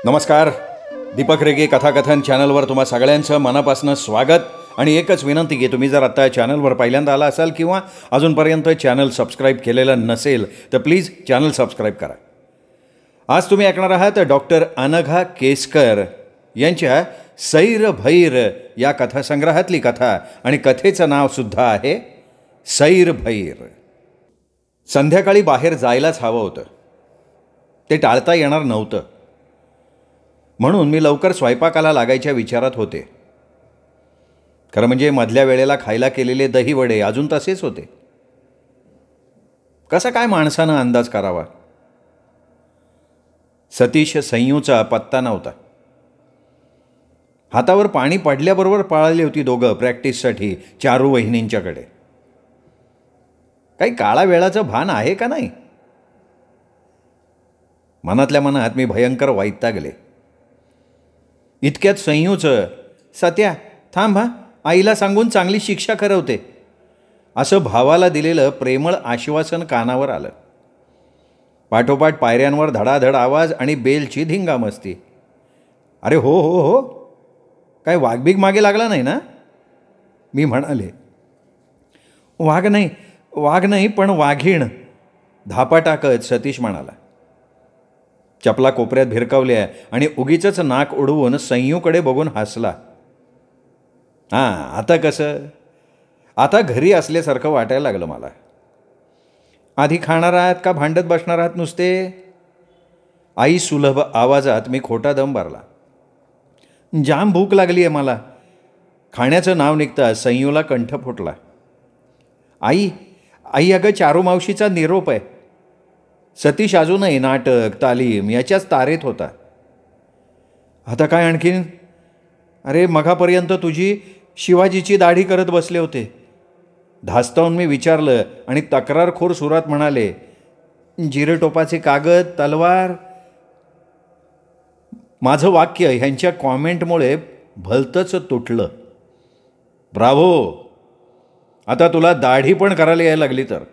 नमस्कार. दीपक रेगे कथाकथन चॅनलवर तुम्हा सगळ्यांचं मनापासून स्वागत. आणि एकच विनंती की तुम्ही जर आत्ता चॅनलवर पहिल्यांदा आला असाल किंवा अजूनपर्यंत चॅनल सबस्क्राईब केलेलं नसेल तर प्लीज चॅनल सबस्क्राईब करा. आज तुम्ही ऐकणार आहात डॉक्टर अनघा केसकर यांच्या सैर भैर या कथासंग्रहातली कथा. आणि कथेचं नावसुद्धा आहे सैर भैर. संध्याकाळी बाहेर जायलाच हवं होतं, ते टाळता येणार नव्हतं. म्हणून मी लवकर स्वयंपाकाला लागायच्या विचारात होते. खरं म्हणजे मधल्या वेळेला खायला केलेले दहीवडे अजून तसेच होते. कसा काय माणसानं अंदाज करावा. सतीश संयूचा पत्ता नव्हता. हातावर पाणी पडल्याबरोबर पळाली होती दोघं प्रॅक्टिससाठी चारू वहिनींच्याकडे. काही काळा वेळाचं भान आहे का नाही. मनातल्या मनात मी भयंकर वैतागले. इतक्यात संयूचं सत्या थांब, आईला सांगून चांगली शिक्षा करवते असं भावाला दिलेलं प्रेमळ आश्वासन कानावर आलं. पाठोपाठ पायऱ्यांवर धडाधड आवाज आणि बेलची धिंगामस्ती. अरे हो हो हो, काय वाघबीग मागे लागला नाही ना. मी म्हणाले. वाघ नाही पण वाघीण, धापा टाकत सतीश म्हणाला. चपला कोपऱ्यात भिरकावल्या आणि उगीचंच नाक उडवून संयूकडे बघून हसला. आता कसं, आता घरी असल्यासारखं वाटायला लागलं मला. आधी खाणार आहात का भांडत बसणार आहात नुसते. आई सुलभ आवाजात मी खोटा दम भरला. जाम भूक लागली आहे मला. खाण्याचं नाव निघता संयूला कंठ फुटला. आई अगं चारू मावशीचा निरोप आहे. सतीश अजूनही नाटक तालीम याच्याच तारेत होता. आता काय आणखीन. अरे मघापर्यंत तुझी शिवाजीची दाढी करत बसले होते. धास्तावून मी विचारलं आणि तक्रारखोर सुरात म्हणाले, जिरेटोपाचे कागद, तलवार. माझं वाक्य ह्यांच्या कॉमेंटमुळे भलतंच तुटलं. ब्राव्हो, आता तुला दाढी पण करायला यायला लागली तर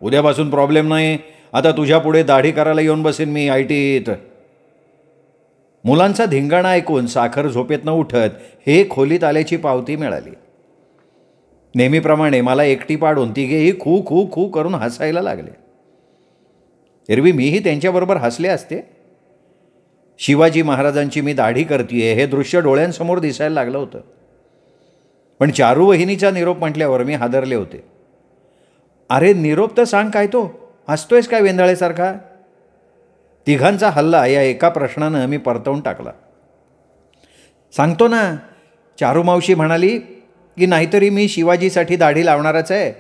उद्यापासून प्रॉब्लेम नाही. आता तुझ्या पुढे दाढी करायला येऊन बसेन मी आयटीत. मुलांचा धिंगाणा ऐकून साखर झोपेतनं उठत हे खोलीत आल्याची पावती मिळाली. नेहमीप्रमाणे मला एकटी पाडून तिघेही खू खू खू करून हसायला लागले. एरवी मीही त्यांच्याबरोबर हसले असते. शिवाजी महाराजांची मी दाढी करतीये हे दृश्य डोळ्यांसमोर दिसायला लागलं होतं. पण चारू वहिनीचा निरोप म्हटल्यावर मी हादरले होते. अरे निरोप तर सांग काय तो, हसतोयस काय वेंदाळेसारखा. तिघांचा हल्ला या एका प्रश्नानं मी परतवून टाकला. सांगतो ना. चारू मावशी म्हणाली की नाहीतरी मी शिवाजीसाठी दाढी लावणारच आहे,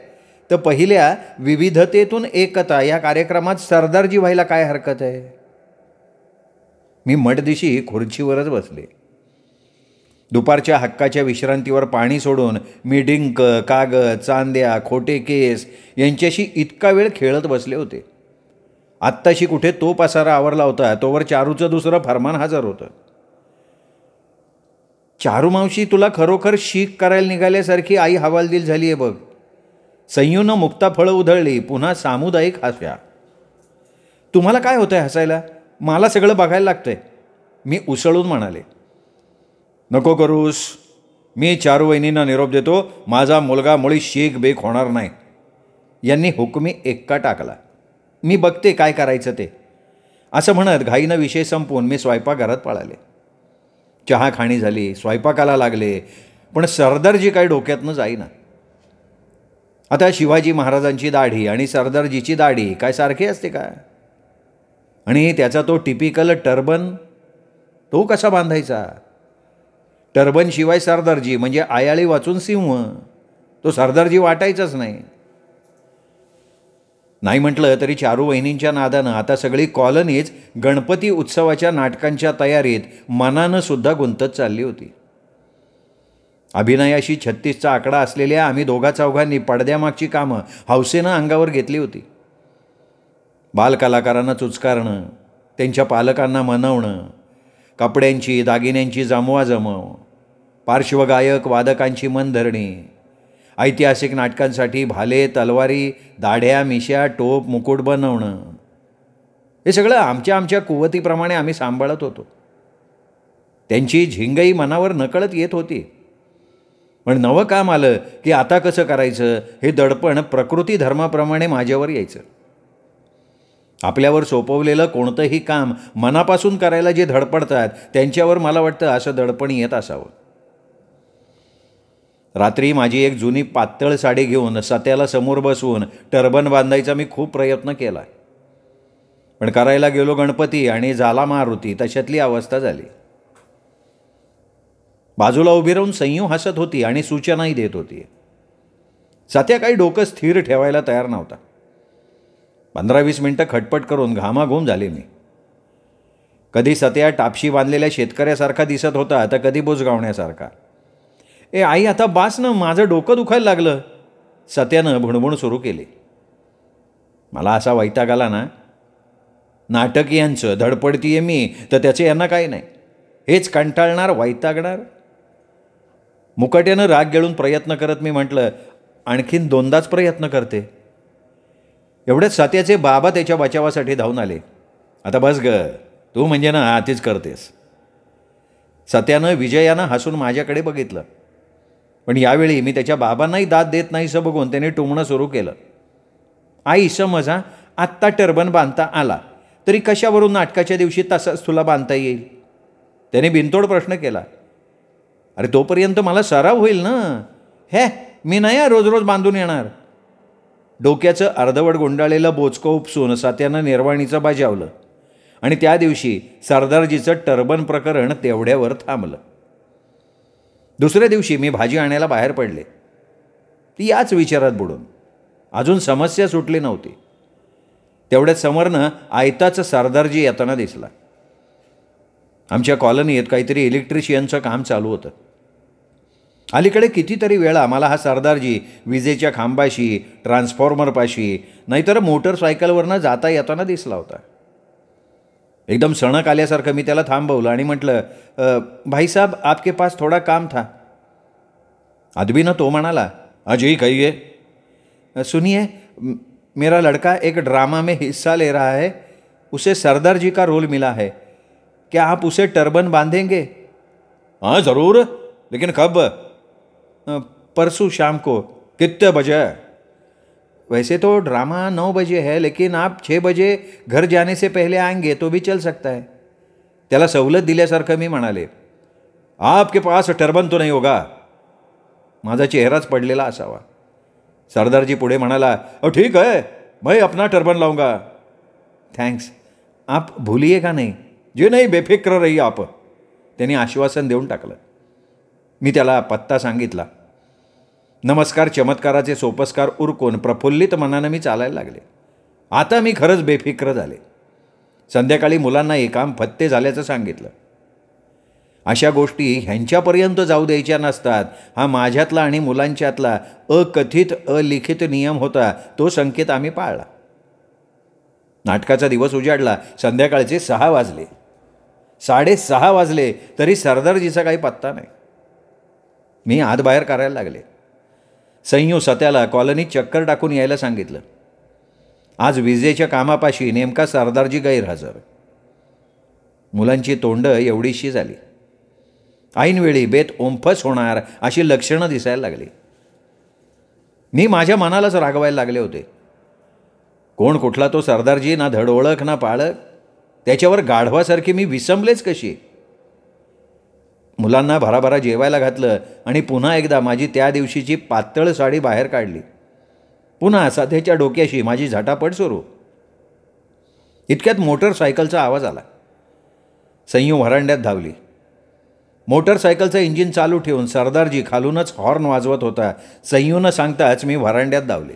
तर पहिल्या विविधतेतून एकता या कार्यक्रमात सरदारजी व्हायला काय हरकत आहे. मी मठदिशी खुर्चीवरच बसले. दुपारच्या हक्काच्या विश्रांतीवर पाणी सोडून मी डिंक, कागद, चांद्या, खोटे केस यांच्याशी इतका वेळ खेळत बसले होते. आत्ताशी कुठे तो पसारा आवरला होता तोवर चारूचं दुसरं फरमान हजर होतं. चारू मावशी, तुला खरोखर शीक करायला निघाल्यासारखी आई हवालदिल झाली आहे बघ. संयूनं मुक्ताफळं उधळली. पुन्हा सामुदायिक हसल्या. तुम्हाला काय होतंय हसायला. मला सगळं बघायला लागतंय, मी उसळून म्हणाले. नको करूस. मी चारू वहिनींना निरोप देतो. माझा मुलगा मुळी शीख बेक होणार नाही. यांनी हुकमी एक्का टाकला. मी बघते काय करायचं ते. असं म्हणत घाईनं विषय संपवून मी स्वयंपाकघरात पळाले. चहा खाणी झाली, स्वयंपाकाला लागले. पण सरदारजी काय डोक्यातनं जाईना. आता शिवाजी महाराजांची दाढी आणि सरदारजीची दाढी काय सारखी असते का. आणि त्याचा तो टिपिकल टर्बन, तो कसा बांधायचा. टर्बनशिवाय सरदारजी म्हणजे आयाळी वाचून सिंह. तो सरदारजी वाटायचाच नाही. नाही म्हटलं तरी चारू वहिनींच्या नादानं आता सगळी कॉलनीच गणपती उत्सवाच्या नाटकांच्या तयारीत मनानं सुद्धा गुंतत चालली होती. अभिनयाशी 36चा आकडा असलेल्या आम्ही दोघा चौघांनी पडद्यामागची कामं हौसेनं अंगावर घेतली होती. बालकलाकारांना चुचकारणं, त्यांच्या पालकांना मनवणं, कपड्यांची दागिन्यांची जमवाजमव, पार्श्वगायक वादकांची मनधरणी, ऐतिहासिक नाटकांसाठी भाले, तलवारी, दाढ्या, मिश्या, टोप, मुकुट बनवणं, हे सगळं आमच्या कुवतीप्रमाणे आम्ही सांभाळत होतो. त्यांची झिंगई मनावर नकळत येत होती. पण नवं काम आलं की आता कसं करायचं हे दडपण प्रकृती धर्माप्रमाणे माझ्यावर यायचं. आपल्यावर सोपवलेलं कोणतंही काम मनापासून करायला जे धडपडतात त्यांच्यावर मला वाटतं असं दडपण येत असावं. रात्री माझी एक जुनी पातळ साडी घेऊन सत्याला समोर बसवून टर्बन बांधायचा मी खूप प्रयत्न केला. पण करायला गेलो गणपती आणि झाला मारुती तशातली अवस्था झाली. बाजूला उभी राहून संयू हसत होती आणि सूचनाही देत होती. सत्या काही डोकं स्थिर ठेवायला तयार नव्हता. 15-20 मिनटं खटपट करून घामाघूम झाले मी. कधी सत्या टापशी बांधलेल्या शेतकऱ्यासारखा दिसत होता तर कधी बुजगावण्यासारखा. ए आई आता बास ना, माझं डोकं दुखायला लागलं, सत्यानं भुणभुण सुरू केली. मला असा वैताग आला ना, नाटक यांचं धडपडतीये मी तर त्याचे यांना काही नाही, हेच कंटाळणार वैतागणार. मुकाट्यानं राग गिळून प्रयत्न करत मी म्हटलं, आणखीन 2दाच प्रयत्न करते. एवढ्याच सत्याचे बाबा त्याच्या बचावासाठी धावून आले. आता बस ग, तू म्हणजे ना आतीच करतेस. सत्यानं विजयानं हसून माझ्याकडे बघितलं. पण यावेळी मी त्याच्या बाबांनाही दाद देत नाहीसं बघून त्याने टुमणं सुरू केलं. आई समज हा, आत्ता टर्बन बांधता आला तरी कशावरून नाटकाच्या दिवशी तसाच तुला बांधता येईल? त्याने बिनतोड प्रश्न केला. अरे तोपर्यंत मला सराव होईल ना. हे मी नाही रोज रोज बांधून येणार. डोक्याचं अर्धवट गुंडाळलेलं बोचकं उपसून सत्यानं निर्वाणीचं बजावलं आणि त्या दिवशी सरदारजीचं टर्बन प्रकरण तेवढ्यावर थांबलं. दुसऱ्या दिवशी मी भाजी आणायला बाहेर पडले. ती याच विचारात बुडून. अजून समस्या सुटली नव्हती. तेवढ्यात समोरनं आयताच सरदारजी येताना दिसला. आमच्या कॉलनीत काहीतरी इलेक्ट्रिशियनचं काम चालू होतं. अलीकडे कितीतरी वेळा मला हा सरदारजी विजेच्या खांबाशी, ट्रान्सफॉर्मरपाशी, नाहीतर मोटरसायकलवरनं जाता येताना दिसला होता. एकदम सणक आल्यासारखं मी त्याला थांबवलं आणि म्हटलं, भाई साहब आपके पास थोड़ा काम था. अदबीनं तो म्हणाला, अजय कहिए. सुनिए, मेरा लड़का एक ड्रामा में हिस्सा ले रहा है, उसे सरदार जी का रोल मिला है, क्या आप उसे टर्बन बांधेंगे? हाँ ज़रूर, लेकिन कब? परसों शाम को. कितने बजे? वैसे तो ड्रामा 9 बजे है, लेकिन आप 6 बजे घर जाने से पहले आएंगे तो भी चल सकता है. त्याला सवलत दिल्यासारखं मी म्हणाले. आपके पास टर्बन तो नहीं होगा. माझा चेहराच पडलेला असावा. सरदारजी पुढे म्हणाला, ठीक है, मैं अपना टर्बन लाऊंगा. थँक्स, आप भूलिएगा नहीं. जे नाही, बेफिक्र रही आप. त्यांनी आश्वासन देऊन टाकलं. मी त्याला पत्ता सांगितला. नमस्कार चमत्काराचे सोपस्कार उरकून प्रफुल्लित मनानं मी चालायला लागले. आता मी खरंच बेफिक्र झाले. संध्याकाळी मुलांनाही काम फत्ते झाल्याचं सांगितलं. अशा गोष्टी ह्यांच्यापर्यंत जाऊ द्यायच्या नसतात, हा माझ्यातला आणि मुलांच्यातला अकथित अलिखित नियम होता. तो संकेत आम्ही पाळला. नाटकाचा दिवस उजाडला. संध्याकाळचे 6 वाजले. 6:30 वाजले तरी सरदारजीचा काही पत्ता नाही. मी आत बाहेर करायला लागले. संयू सत्याला कॉलनीत चक्कर टाकून यायला सांगितलं. आज विजेच्या कामापाशी नेमका सरदारजी गैरहजर. मुलांची तोंड एवढीशी झाली. ऐनवेळी बेत ओंफस होणार अशी लक्षणं दिसायला लागली. मी माझ्या मनालाच रागवायला लागले होते. कोण कुठला तो सरदारजी, ना धड ओळख ना पाळख. त्याच्यावर गाढवासारखी मी विसंबलेच कशी. मुलांना भराभरा जेवायला घातलं आणि पुन्हा एकदा माझी त्या दिवशीची पातळ साडी बाहेर काढली. पुन्हा सध्याच्या डोक्याशी माझी झटापट सुरू. इतक्यात मोटरसायकलचा आवाज आला. संयू व्हरांड्यात धावली. मोटरसायकलचं इंजिन चालू ठेवून सरदारजी खालूनच हॉर्न वाजवत होता. संयूनं सांगताच मी व्हरांड्यात धावले.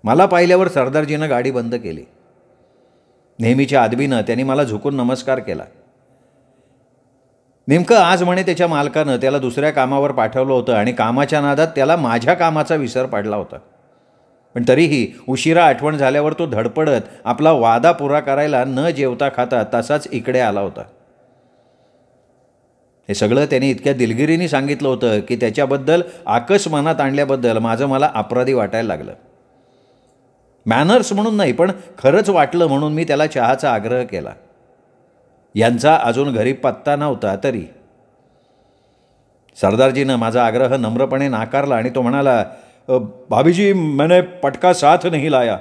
मला पाहिल्यावर सरदारजीनं गाडी बंद केली. नेहमीच्या आदबीनं त्यांनी मला झुकून नमस्कार केला. नेमकं आज म्हणे त्याच्या मालकानं त्याला दुसऱ्या कामावर पाठवलं होतं आणि कामाच्या नादात त्याला माझ्या कामाचा विसर पडला होता. पण तरीही उशिरा आठवण झाल्यावर तो धडपडत आपला वादा पुरा करायला न जेवता खाता तसाच इकडे आला होता. हे सगळं त्याने इतक्या दिलगिरीने सांगितलं होतं की त्याच्याबद्दल आकस मनात आणल्याबद्दल माझं मला अपराधी वाटायला लागलं. मॅनर्स म्हणून नाही, पण खरंच वाटलं म्हणून मी त्याला चहाचा आग्रह केला. यांचा अजून घरी पत्ता नव्हता तरी सरदारजीनं माझा आग्रह नम्रपणे नाकारला आणि तो म्हणाला, भाभीजी मैंने पटका साथ नहीं लाया,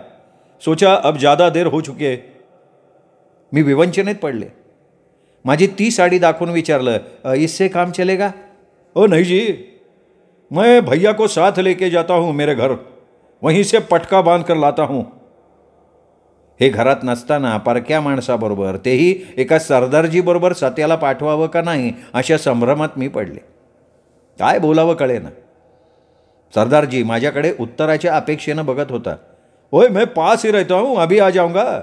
सोचा अब ज़्यादा देर हो चुकी है. मी विवंचनेत पडले. माझी ती साडी दाखवून विचारलं, इससे काम चलेगा? ओ नहीं जी, मैं भैया को साथ लेके जाता हूँ मेरे घर, वहीं से पटका बांध कर लाता हूँ. हे घरात नसताना परक्या माणसाबरोबर, तेही एका सरदारजीबरोबर सत्याला पाठवावं का नाही अशा संभ्रमात मी पडले. काय बोलावं कळेना. सरदारजी माझ्याकडे उत्तराच्या अपेक्षेनं बघत होता. ओय मैं पास ही रहता हूँ, अभी आ जाऊंगा.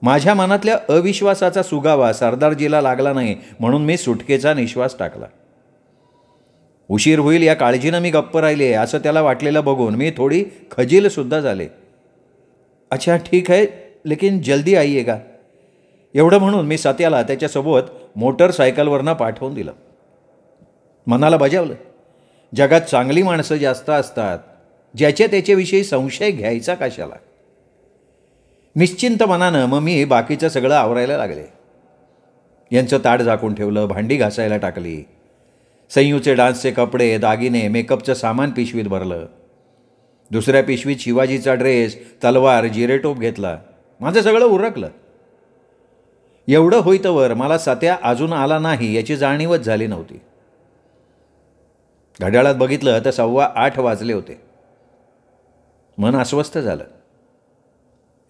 माझ्या मनातल्या अविश्वासाचा सुगावा सरदारजीला लागला नाही म्हणून मी सुटकेचा निश्वास टाकला. उशीर होईल या काळजीनं मी गप्प राहिले असं त्याला वाटलेलं बघून मी थोडी खजीलसुद्धा झाले. अच्छा ठीक है, लेकिन जल्दी आइएगा. एवढं म्हणून मी सत्याला त्याच्यासोबत मोटरसायकलवरनं पाठवून दिलं. मनाला बजावलं, जगात चांगली माणसं जास्त असतात, ज्याच्या त्याच्याविषयी संशय घ्यायचा कशाला. निश्चिंत मनानं मग मी बाकीचं सगळं आवरायला लागले. यांचं ताट झाकून ठेवलं, भांडी घासायला टाकली, संयूचे डान्सचे कपडे, दागिने, मेकअपचं सामान पिशवीत भरलं. दुसऱ्या पिशवीत शिवाजीचा ड्रेस, तलवार, जिरेटोप घेतला. माझं सगळं उरकलं. एवढं होईतवर मला सत्या अजून आला नाही याची जाणीवच झाली नव्हती. घड्याळात बघितलं तर 8:15 वाजले होते. मन अस्वस्थ झालं.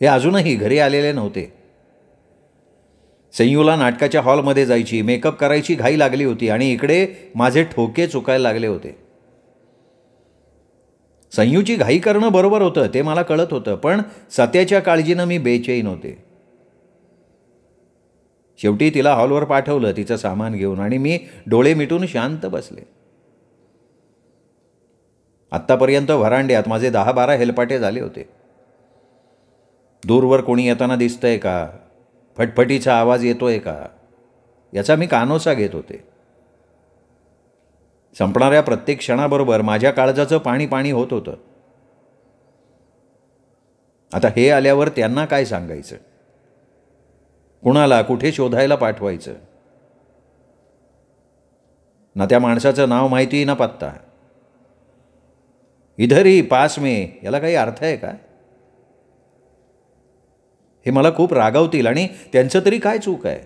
हे अजूनही घरी आलेले नव्हते. संयूला नाटकाच्या हॉलमध्ये जायची, मेकअप करायची घाई लागली होती आणि इकडे माझे ठोके चुकायला लागले होते. संयूची घाई करणं बरोबर होतं ते मला कळत होतं, पण सत्याच्या काळजीनं मी बेचैन होते. शेवटी तिला हॉलवर पाठवलं तिचं सामान घेऊन आणि मी डोळे मिटून शांत बसले. आत्तापर्यंत व्हरांड्यात माझे 10-12 हेलपाटे झाले होते. दूरवर कोणी येताना दिसतंय का, फटफटीचा आवाज येतोय का, याचा मी कानोसा घेत होते. संपणाऱ्या प्रत्येक क्षणाबरोबर माझ्या काळजाचं पाणी पाणी होत होतं. आता हे आल्यावर त्यांना काय सांगायचं, कुणाला कुठे शोधायला पाठवायचं. ना त्या माणसाचं नाव माहिती ना पत्ता. इधर ही पास में याला काही अर्थ आहे का? हे मला खूप रागावतील आणि त्यांचं तरी काय चूक आहे.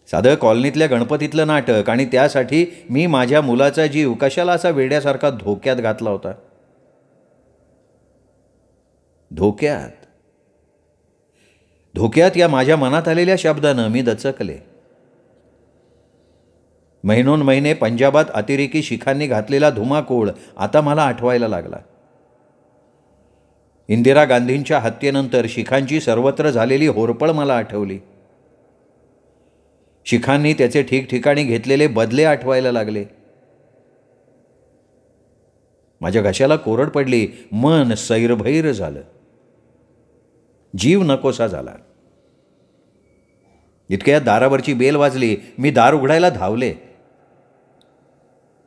साधं कॉलनीतल्या गणपतीतलं नाटक आणि त्यासाठी मी माझ्या मुलाचा जीव कशाला असा वेड्यासारखा धोक्यात घातला होता. धोक्यात या माझ्या मनात आलेल्या शब्दानं मी दचकले. महिनोन महिने पंजाबात अतिरेकी शिखांनी घातलेला धुमाकूळ आता मला आठवायला लागला. इंदिरा गांधींच्या हत्येनंतर शिखांची सर्वत्र झालेली होरपळ मला आठवली. शिखांनी त्याचे ठिकठिकाणी घेतलेले बदले आठवायला लागले. माझ्या घशाला कोरड पडली. मन सैरभैर झालं. जीव नकोसा झाला. इतक्या दारावरची बेल वाजली. मी दार उघडायला धावले.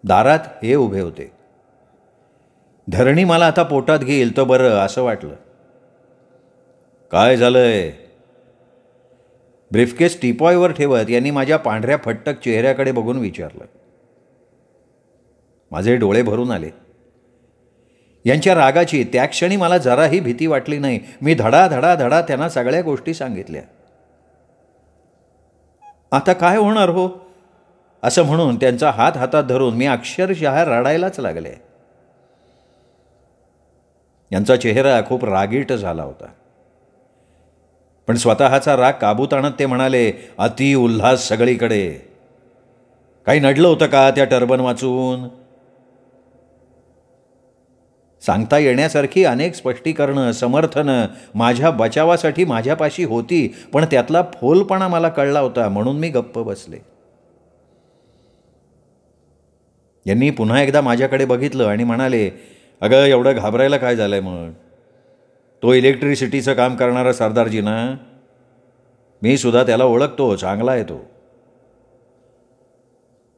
दारात हे उभे होते. धरणी मला आता पोटात घेईल तर बरं असं वाटलं. काय झालंय? ब्रीफकेस टीपॉयवर ठेवत यांनी माझ्या पांढऱ्या फट्टक चेहऱ्याकडे बघून विचारलं. माझे डोळे भरून आले. यांच्या रागाची त्या क्षणी मला जराही भीती वाटली नाही. मी धडा त्यांना सगळ्या गोष्टी सांगितल्या. आता काय होणार हो असं म्हणून त्यांचा हात हातात धरून मी अक्षरशः रडायलाच लागले. यांचा चेहरा खूप रागीट झाला होता. पण स्वतःचा राग काबूत आणत ते म्हणाले, अति उल्हास सगळीकडे. काही नडलं होतं का त्या टर्बन वाचून? सांगता येण्यासारखी अनेक स्पष्टीकरणं, समर्थनं माझ्या बचावासाठी माझ्यापाशी होती, पण त्यातला फोलपणा मला कळला होता म्हणून मी गप्प बसले. यांनी पुन्हा एकदा माझ्याकडे बघितलं आणि म्हणाले, अगं एवढं घाबरायला काय झालंय मग? तो इलेक्ट्रिसिटीचं काम करणारा सरदारजी ना, मी सुद्धा त्याला ओळखतो, चांगला आहे तो.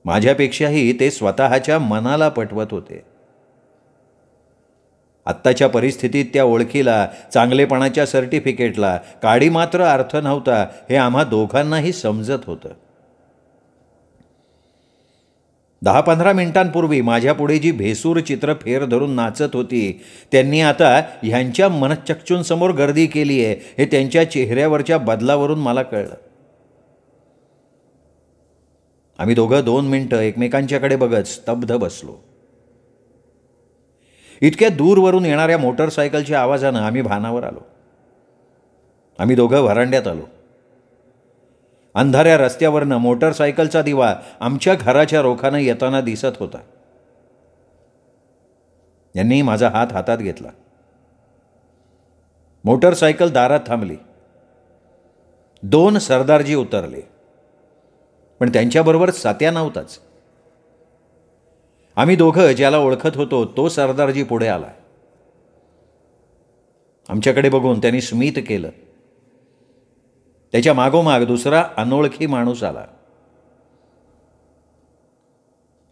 माझ्यापेक्षाही ते स्वतःच्या मनाला पटवत होते. आत्ताच्या परिस्थितीत त्या ओळखीला, चांगलेपणाच्या सर्टिफिकेटला काडी मात्र अर्थ नव्हता हे आम्हा दोघांनाही समजत होतं. 10-15 मिनिटांपूर्वी माझ्यापुढे जी भेसूर चित्र फेर धरून नाचत होती, त्यांनी आता ह्यांच्या मनचक्षूंसमोर गर्दी केली आहे हे त्यांच्या चेहऱ्यावरच्या बदलावरून मला कळलं. आम्ही दोघं 2 मिनिटं एकमेकांच्याकडे बघत स्तब्ध बसलो. इतक्या दूरवरून येणाऱ्या मोटरसायकलच्या आवाजानं आम्ही भानावर आलो. आम्ही दोघं व्हरांड्यात आलो. अंधाऱ्या रस्त्यावरनं मोटरसायकलचा दिवा आमच्या घराच्या रोखानं येताना दिसत होता. यांनी माझा हात हातात घेतला. मोटरसायकल दारात थांबली. 2 सरदारजी उतरले, पण त्यांच्याबरोबर सत्या नव्हताच. आम्ही दोघं ज्याला ओळखत होतो तो सरदारजी पुढे आला. आमच्याकडे बघून त्यांनी स्मित केलं. त्याच्या मागोमाग दुसरा अनोळखी माणूस आला.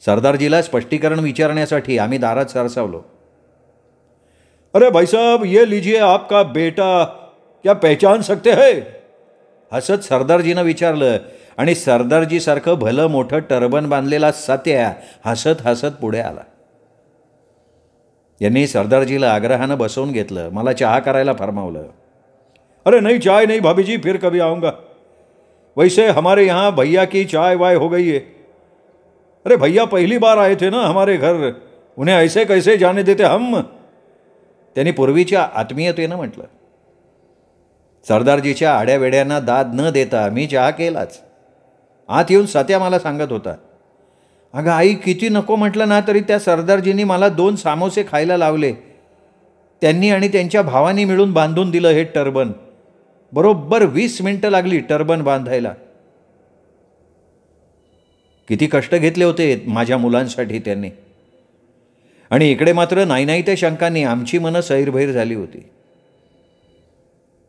सरदारजीला स्पष्टीकरण विचारण्यासाठी आम्ही दारात सरसावलो. अरे भाई साहब, ये लीजिए आपका बेटा, क्या पहचान सकते हैं? हसत सरदारजीनं विचारलं आणि सरदारजीसारखं भलं मोठं टर्बन बांधलेला सत्या हसत हसत पुढे आला. यांनी सरदारजीला आग्रहानं बसवून घेतलं. मला चहा करायला फरमावलं. अरे नहीं, चाय नहीं भाभी जी, फिर कभी आऊँगा. वैसे हमारे यहाँ भैया की चाय वाय हो गई है. अरे भैया पहली बार आए थे ना हमारे घर, उन्हें ऐसे कैसे जाने देते हम? त्यांनी पूर्वीच्या आत्मीयतेनं म्हटलं. सरदारजीच्या आड्यावेड्यांना दाद न देता मी चहा केलाच. आत येऊन सत्या मला सांगत होता, अगं आई, किती नको म्हटलं ना तरी त्या सरदारजींनी मला 2 सामोसे खायला लावले. त्यांनी आणि त्यांच्या भावानी मिळून बांधून दिलं हे टर्बन. बरोबर 20 मिनिटं लागली टर्बन बांधायला. किती कष्ट घेतले होते माझ्या मुलांसाठी त्यांनी. आणि इकडे मात्र नाही त्या शंकांनी आमची मनं सैरभैर झाली होती.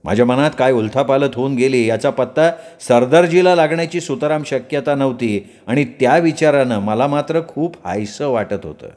माझ्या मनात काय उलथापालथ होऊन गेली याचा पत्ता सरदारजीला लागण्याची सुतराम शक्यता नव्हती आणि त्या विचारानं मला मात्र खूप हायसं वाटत होतं.